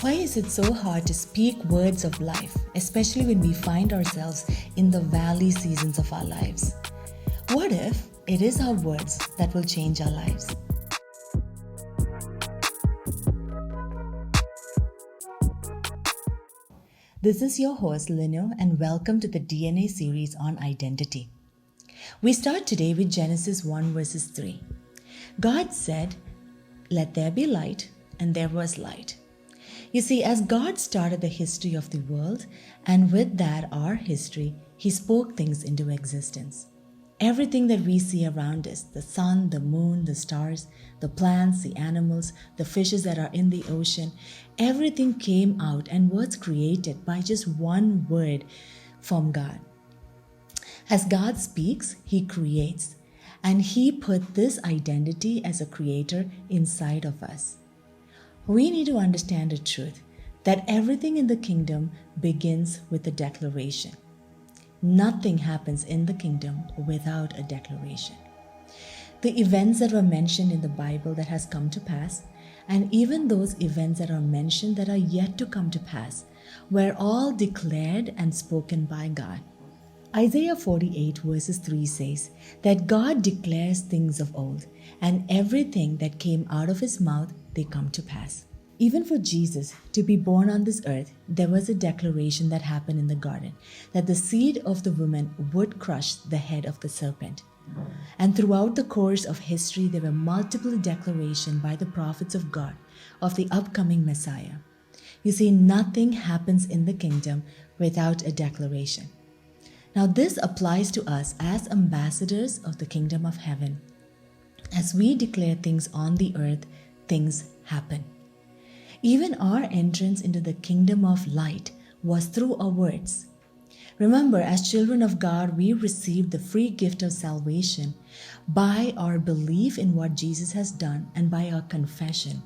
Why is it so hard to speak words of life, especially when we find ourselves in the valley seasons of our lives? What if it is our words that will change our lives? This is your host, Lino, and welcome to the DNA series on identity. We start today with Genesis 1 verses 3. God said, "Let there be light," and there was light. You see, as God started the history of the world, and with that our history, He spoke things into existence. Everything that we see around us, the sun, the moon, the stars, the plants, the animals, the fishes that are in the ocean, everything came out and was created by just one word from God. As God speaks, He creates, and He put this identity as a creator inside of us. We need to understand the truth that everything in the kingdom begins with a declaration. Nothing happens in the kingdom without a declaration. The events that were mentioned in the Bible that has come to pass, and even those events that are mentioned that are yet to come to pass, were all declared and spoken by God. Isaiah 48 verses 3 says that God declares things of old, and everything that came out of His mouth, they come to pass. Even for Jesus to be born on this earth, there was a declaration that happened in the garden, that the seed of the woman would crush the head of the serpent. And throughout the course of history, there were multiple declarations by the prophets of God of the upcoming Messiah. You see, nothing happens in the kingdom without a declaration. Now, this applies to us as ambassadors of the kingdom of heaven. As we declare things on the earth, things happen. Even our entrance into the kingdom of light was through our words. Remember, as children of God, we received the free gift of salvation by our belief in what Jesus has done and by our confession.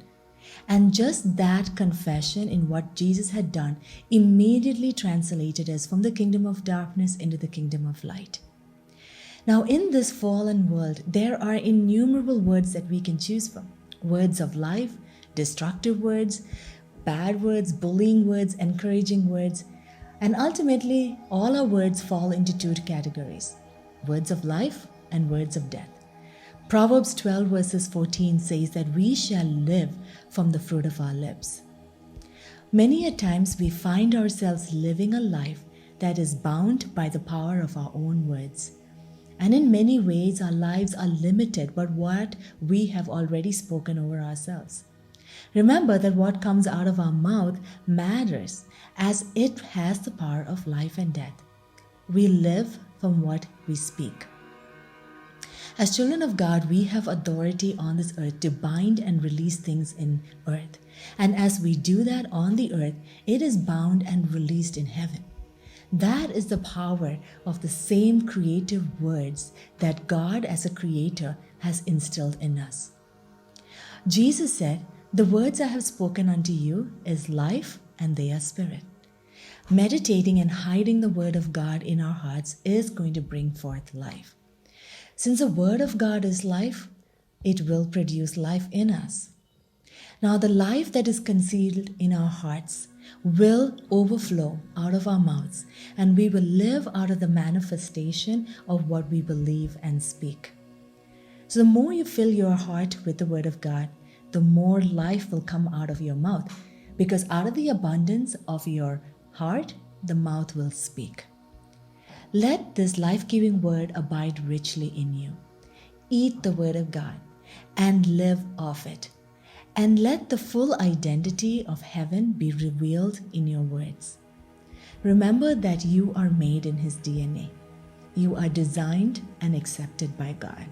And just that confession in what Jesus had done immediately translated us from the kingdom of darkness into the kingdom of light. Now, in this fallen world, there are innumerable words that we can choose from. Words of life, destructive words, bad words, bullying words, encouraging words. And ultimately, all our words fall into two categories: words of life and words of death. Proverbs 12 verses 14 says that we shall live from the fruit of our lips. Many a times we find ourselves living a life that is bound by the power of our own words. And in many ways, our lives are limited by what we have already spoken over ourselves. Remember that what comes out of our mouth matters, as it has the power of life and death. We live from what we speak. As children of God, we have authority on this earth to bind and release things in earth. And as we do that on the earth, it is bound and released in heaven. That is the power of the same creative words that God as a creator has instilled in us. Jesus said, "The words I have spoken unto you is life, and they are spirit." Meditating and hiding the word of God in our hearts is going to bring forth life. Since the word of God is life, it will produce life in us. Now, the life that is concealed in our hearts will overflow out of our mouths, and we will live out of the manifestation of what we believe and speak. So the more you fill your heart with the word of God, the more life will come out of your mouth, because out of the abundance of your heart, the mouth will speak. Let this life-giving word abide richly in you. Eat the word of God and live off it. And let the full identity of heaven be revealed in your words. Remember that you are made in His DNA. You are designed and accepted by God.